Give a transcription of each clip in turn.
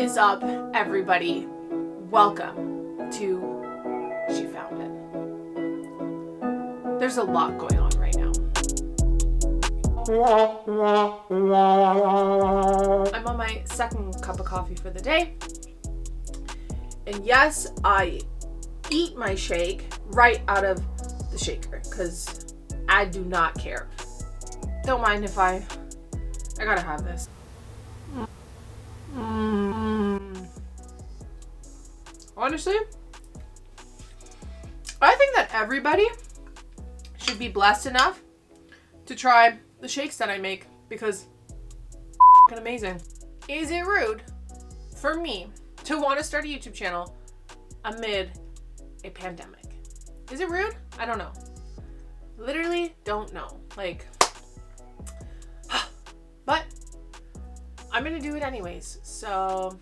is up, everybody? Welcome to She Found It. There's a lot going on right now. I'm on my second cup of coffee for the day. And yes, I eat my shake right out of the shaker because I do not care. Don't mind if I gotta have this. Honestly, I think that everybody should be blessed enough to try the shakes that I make because it's amazing. Is it rude for me to want to start a YouTube channel amid a pandemic? Is it rude? I don't know. Literally don't know. But I'm gonna do it anyways. So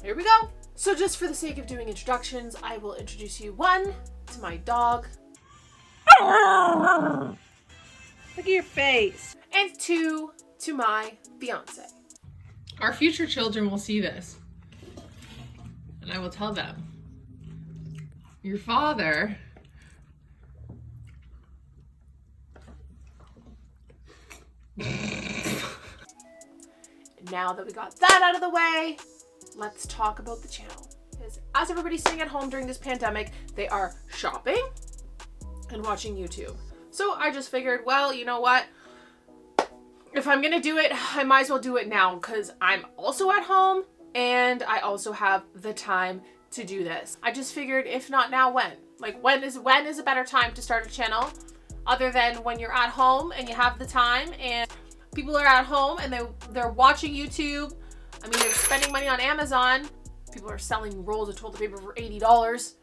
here we go. So just for the sake of doing introductions, I will introduce you one to my dog. Look at your face. And two to my fiance. Our future children will see this. And I will tell them. Your father Now that we got that out of the way, let's talk about the channel. Because as everybody's sitting at home during this pandemic, they are shopping and watching YouTube. So I just figured, well, you know what? If I'm gonna do it, I might as well do it now because I'm also at home and I also have the time to do this. I just figured, if not now, when? Like, when is a better time to start a channel other than when you're at home and you have the time and people are at home and they're watching YouTube. I mean, they're spending money on Amazon. People are selling rolls of toilet paper for $80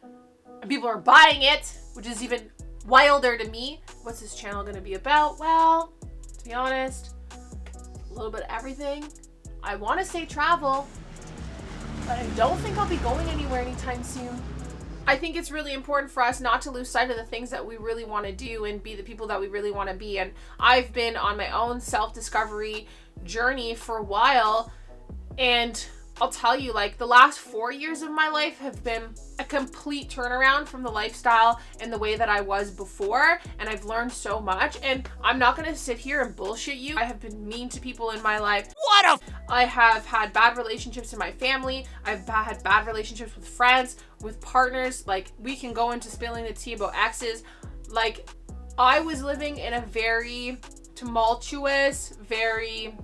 and people are buying it, which is even wilder to me. What's this channel gonna be about? Well, to be honest, a little bit of everything. I want to say travel, but I don't think I'll be going anywhere anytime soon. I think it's really important for us not to lose sight of the things that we really want to do and be the people that we really want to be. And I've been on my own self-discovery journey for a while. And I'll tell you, like, the last 4 years of my life have been a complete turnaround from the lifestyle and the way that I was before. And I've learned so much. And I'm not going to sit here and bullshit you. I have been mean to people in my life. I have had bad relationships in my family. I've had bad relationships with friends, with partners. Like, we can go into spilling the tea about exes. Like, I was living in a very tumultuous, very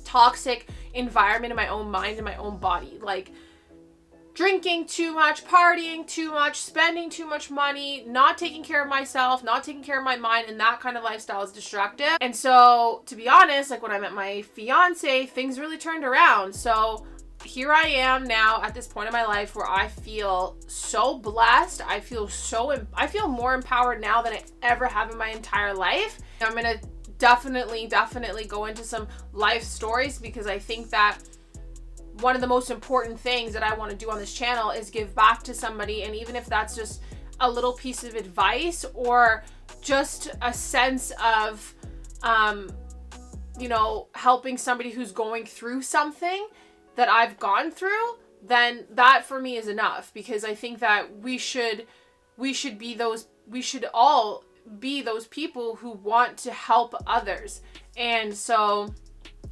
toxic environment in my own mind and my own body. Like, drinking too much, partying too much, spending too much money, not taking care of myself, not taking care of my mind, and that kind of lifestyle is destructive. And so, to be honest, like, when I met my fiance, things really turned around. So here I am now at this point in my life where I feel so blessed. I feel more empowered now than I ever have in my entire life. I'm gonna definitely go into some life stories because I think that one of the most important things that I want to do on this channel is give back to somebody. And even if that's just a little piece of advice or just a sense of, helping somebody who's going through something that I've gone through, then that for me is enough. Because I think that we should all be those people who want to help others. And so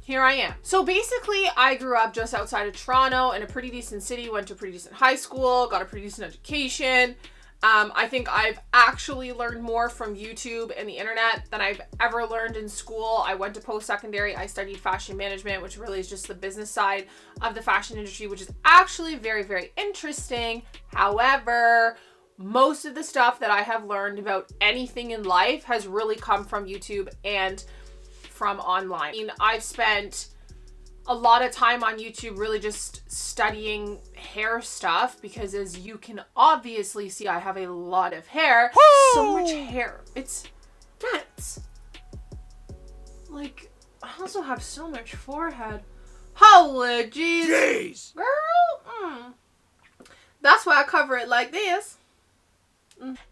here I am. So basically, I grew up just outside of Toronto in a pretty decent city, went to a pretty decent high school, got a pretty decent education. I think I've actually learned more from YouTube and the internet than I've ever learned in school. I went to post-secondary. I studied fashion management, which really is just the business side of the fashion industry, which is actually very, very interesting. However, most of the stuff that I have learned about anything in life has really come from YouTube and from online. I mean, I've spent a lot of time on YouTube really just studying hair stuff because, as you can obviously see, I have a lot of hair. Woo! So much hair. It's nuts. Like, I also have so much forehead. Holy jeez. Girl, that's why I cover it like this.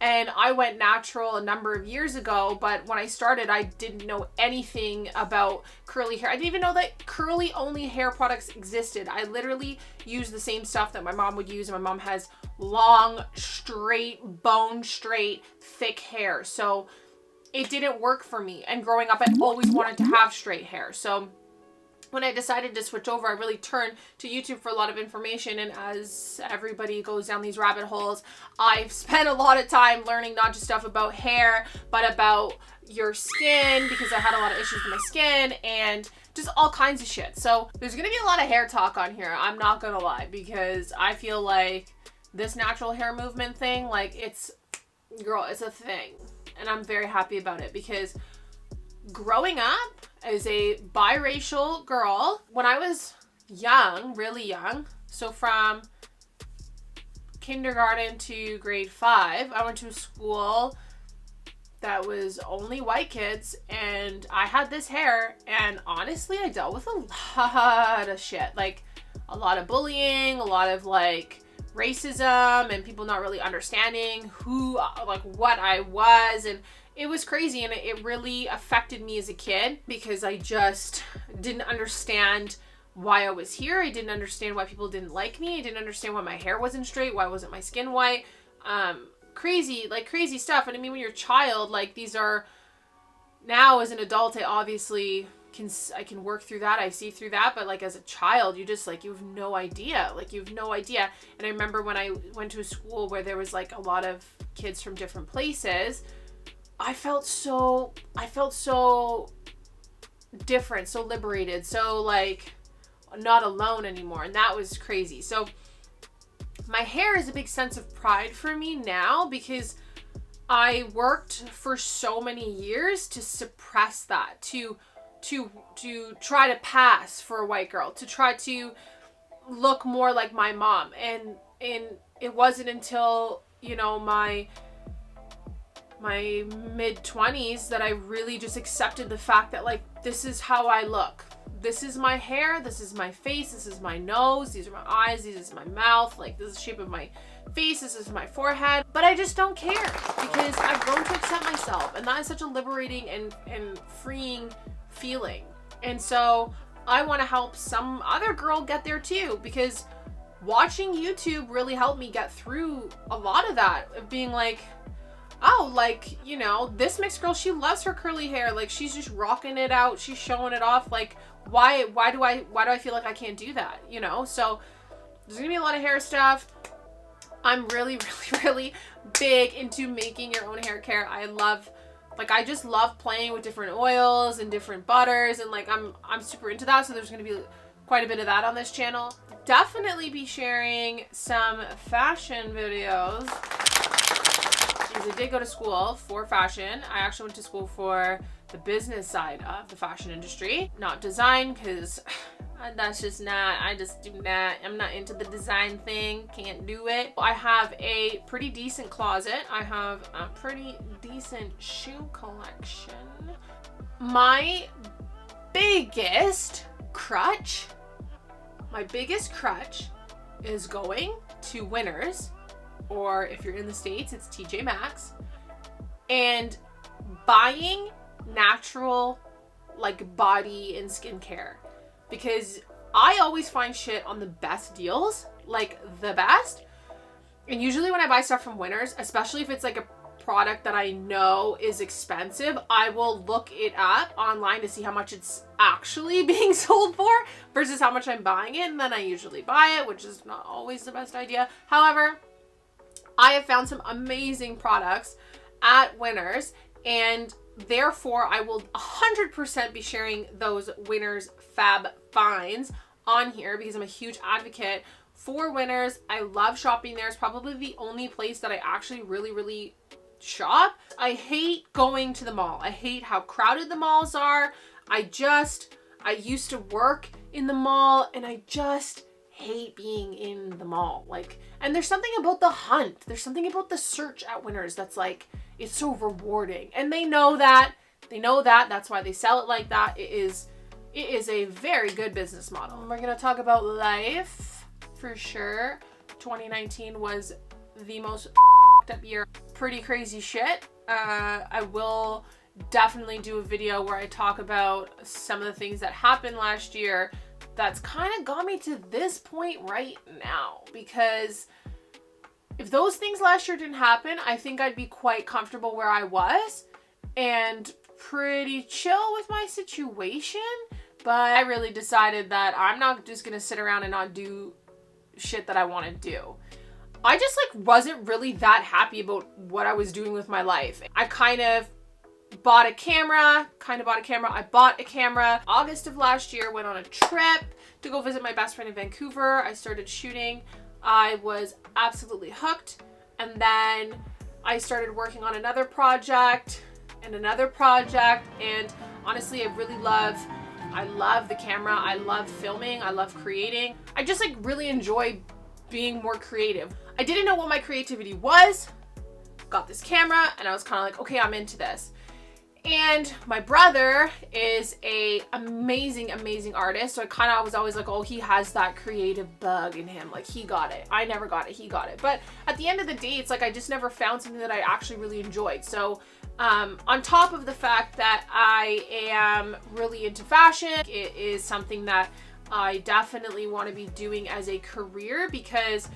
And I went natural a number of years ago, but when I started, I didn't know anything about curly hair. I didn't even know that curly only hair products existed. I literally used the same stuff that my mom would use, and my mom has long, straight, bone straight, thick hair. So it didn't work for me. And growing up, I always wanted to have straight hair. So when I decided to switch over, I really turned to YouTube for a lot of information. And as everybody goes down these rabbit holes, I've spent a lot of time learning not just stuff about hair, but about your skin, because I had a lot of issues with my skin and just all kinds of shit. So there's gonna be a lot of hair talk on here. I'm not gonna lie, because I feel like this natural hair movement thing, like it's a thing. And I'm very happy about it, because growing up as a biracial girl, when I was young, really young, so from kindergarten to grade 5, I went to a school that was only white kids, and I had this hair, and honestly, I dealt with a lot of shit, like a lot of bullying, a lot of like racism, and people not really understanding who, like what I was, and it was crazy, and it really affected me as a kid, because I just didn't understand why I was here. I didn't understand why people didn't like me. I didn't understand why my hair wasn't straight, why wasn't my skin white. Crazy stuff. And I mean, when you're a child, like these are, now as an adult, I obviously can work through that. I see through that. But like as a child, you just like, you have no idea. Like you have no idea. And I remember when I went to a school where there was like a lot of kids from different places, I felt so different, so liberated, so like not alone anymore. And that was crazy. So my hair is a big sense of pride for me now, because I worked for so many years to suppress that, to try to pass for a white girl, to try to look more like my mom. And it wasn't until, you know, my mid-20s that I really just accepted the fact that like, this is how I look. This is my hair, this is my face, this is my nose, these are my eyes, this is my mouth, like this is the shape of my face, this is my forehead. But I just don't care, because I've grown to accept myself, and that is such a liberating and freeing feeling. And so I want to help some other girl get there too, because watching YouTube really helped me get through a lot of that, of being like, oh, like, you know, this mixed girl, she loves her curly hair, like she's just rocking it out, she's showing it off, like why do I feel like I can't do that, you know? So there's gonna be a lot of hair stuff. I'm really big into making your own hair care. I just love playing with different oils and different butters, and like I'm super into that. So there's gonna be quite a bit of that on this channel. Definitely be sharing some fashion videos, because I did go to school for fashion. I actually went to school for the business side of the fashion industry, not design, because that's just not, I'm not into the design thing, can't do it. I have a pretty decent closet. I have a pretty decent shoe collection. My biggest crutch is going to Winners, or if you're in the States, it's TJ Maxx, and buying natural like body and skincare, because I always find shit on the best deals, like the best. And usually when I buy stuff from Winners, especially if it's like a product that I know is expensive, I will look it up online to see how much it's actually being sold for versus how much I'm buying it, and then I usually buy it, which is not always the best idea. However, I have found some amazing products at Winners, and therefore I will 100% be sharing those Winners Fab Finds on here, because I'm a huge advocate for Winners. I love shopping there. It's probably the only place that I actually really shop. I hate going to the mall. I hate how crowded the malls are. I used to work in the mall, and I just hate being in the mall. Like, and there's something about the hunt, there's something about the search at Winners that's like, it's so rewarding, and they know that, that's why they sell it like that. It is a very good business model. We're gonna talk about life for sure. 2019 was the most up year pretty crazy shit. I will definitely do a video where I talk about some of the things that happened last year that's kind of got me to this point right now, because if those things last year didn't happen, I think I'd be quite comfortable where I was and pretty chill with my situation. But I really decided that I'm not just gonna sit around and not do shit that I want to do. I just like wasn't really that happy about what I was doing with my life. I kind of bought a camera. I bought a camera. August of last year, went on a trip to go visit my best friend in Vancouver. I started shooting. I was absolutely hooked. And then I started working on another project and another project. And honestly, I love the camera. I love filming. I love creating. I just like really enjoy being more creative. I didn't know what my creativity was. Got this camera and I was kind of like, okay, I'm into this. And my brother is a amazing artist. So I was always like, oh, he has that creative bug in him. Like, he got it. I never got it. He got it. But at the end of the day, it's like I just never found something that I actually really enjoyed. So on top of the fact that I am really into fashion, it is something that I definitely want to be doing as a career, because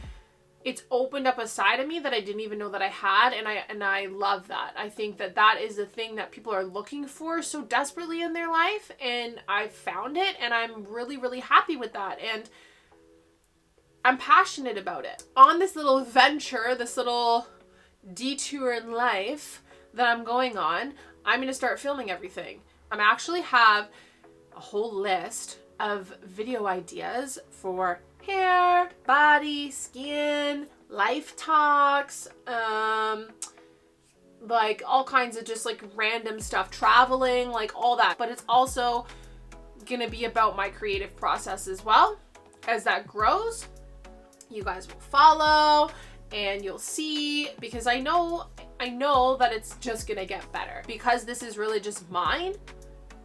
it's opened up a side of me that I didn't even know that I had, and I love that. I think that that is the thing that people are looking for so desperately in their life, and I found it, and I'm really happy with that, and I'm passionate about it. On this little venture, this little detour in life that I'm going on, I'm going to start filming everything. I actually have a whole list of video ideas for hair, body, skin, life talks, like all kinds of just like random stuff, traveling, like all that. But it's also gonna be about my creative process as well. As that grows, you guys will follow and you'll see, because I know that it's just gonna get better, because this is really just mine.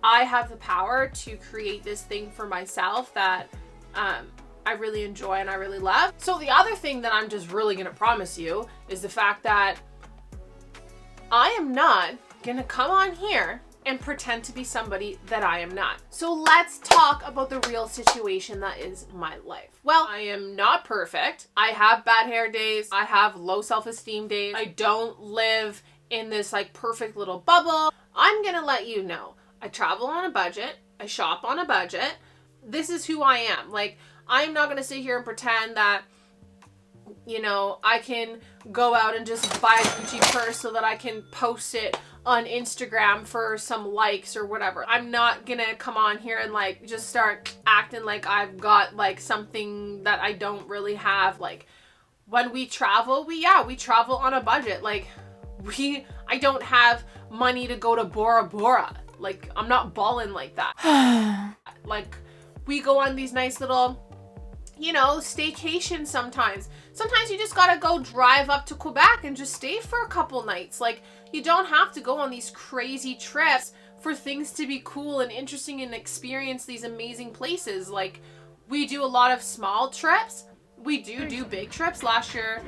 I have the power to create this thing for myself that I really enjoy and I really love. So the other thing that I'm just really gonna promise you is the fact that I am not gonna come on here and pretend to be somebody that I am not. So let's talk about the real situation that is my life. Well, I am not perfect. I have bad hair days. I have low self-esteem days. I don't live in this like perfect little bubble. I'm gonna let you know. I travel on a budget. I shop on a budget. This is who I am. Like, I'm not going to sit here and pretend that, you know, I can go out and just buy a Gucci purse so that I can post it on Instagram for some likes or whatever. I'm not going to come on here and like just start acting like I've got like something that I don't really have. Like, when we travel, we travel on a budget. Like, I don't have money to go to Bora Bora. Like, I'm not balling like that. Like, we go on these nice little, you know, staycations sometimes. Sometimes you just gotta go drive up to Quebec and just stay for a couple nights. Like, you don't have to go on these crazy trips for things to be cool and interesting and experience these amazing places. Like, we do a lot of small trips. We do big trips. Last year,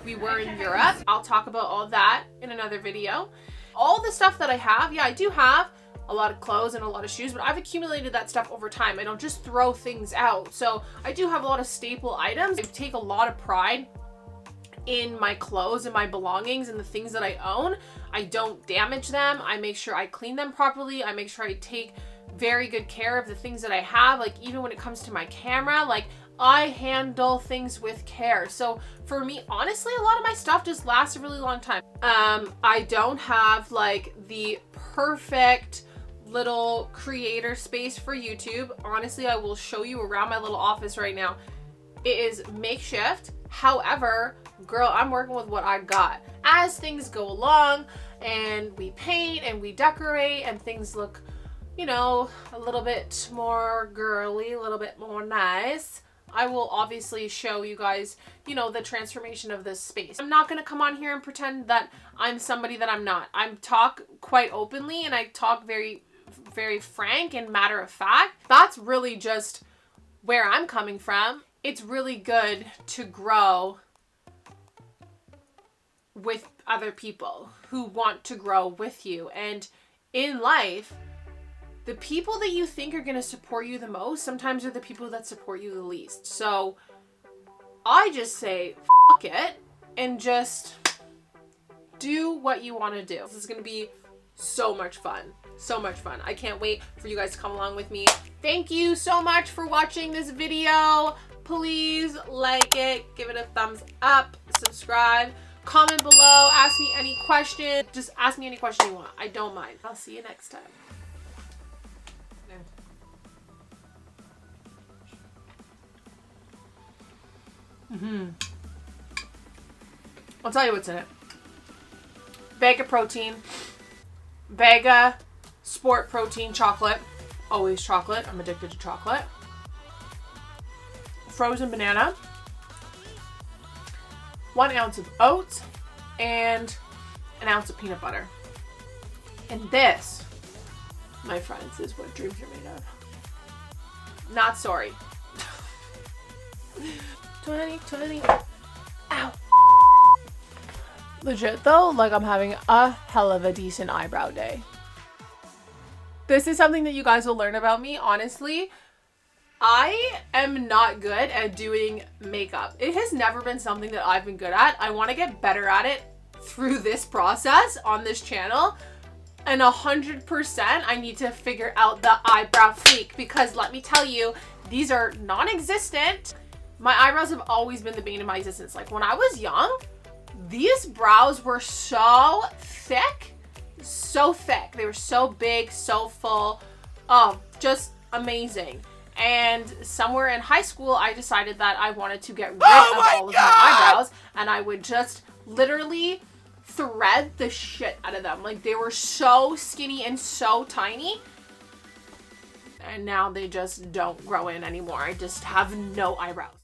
we were in Europe. I'll talk about all that in another video. All the stuff that I have, yeah, I do have a lot of clothes and a lot of shoes, but I've accumulated that stuff over time. I don't just throw things out. So I do have a lot of staple items. I take a lot of pride in my clothes and my belongings and the things that I own. I don't damage them. I make sure I clean them properly. I make sure I take very good care of the things that I have. Like, even when it comes to my camera, like, I handle things with care. So for me, honestly, a lot of my stuff just lasts a really long time. I don't have like the perfect little creator space for YouTube. Honestly, I will show you around my little office right now. It is makeshift. However, girl, I'm working with what I got. As things go along and we paint and we decorate and things look, you know, a little bit more girly, a little bit more nice, I will obviously show you guys, you know, the transformation of this space. I'm not going to come on here and pretend that I'm somebody that I'm not. I talk quite openly and I talk very frank and matter of fact. That's really just where I'm coming from. It's really good to grow with other people who want to grow with you. And in life, the people that you think are going to support you the most sometimes are the people that support you the least. So I just say, fuck it, and just do what you want to do. This is going to be so much fun. So much fun. I can't wait for you guys to come along with me. Thank you so much for watching this video. Please like it, give it a thumbs up, subscribe, comment below, ask me any question. Just ask me any question you want. I don't mind. I'll see you next time. I'll tell you what's in it. Vega protein, Vega sport protein chocolate, always chocolate, I'm addicted to chocolate, frozen banana, 1 ounce of oats, and an ounce of peanut butter. And this, my friends, is what dreams are made of. Not sorry. 2020. Ow. Legit though, like I'm having a hell of a decent eyebrow day. This is something that you guys will learn about me, honestly. I am not good at doing makeup. It has never been something that I've been good at. I want to get better at it through this process on this channel. And 100% I need to figure out the eyebrow fleek, because let me tell you, these are non-existent. My eyebrows have always been the bane of my existence. Like when I was young, these brows were so thick. So thick. They were so big, so full. Oh, just amazing. And somewhere in high school, I decided that I wanted to get rid of all of my eyebrows, and I would just literally thread the shit out of them. Like they were so skinny and so tiny. And now they just don't grow in anymore. I just have no eyebrows.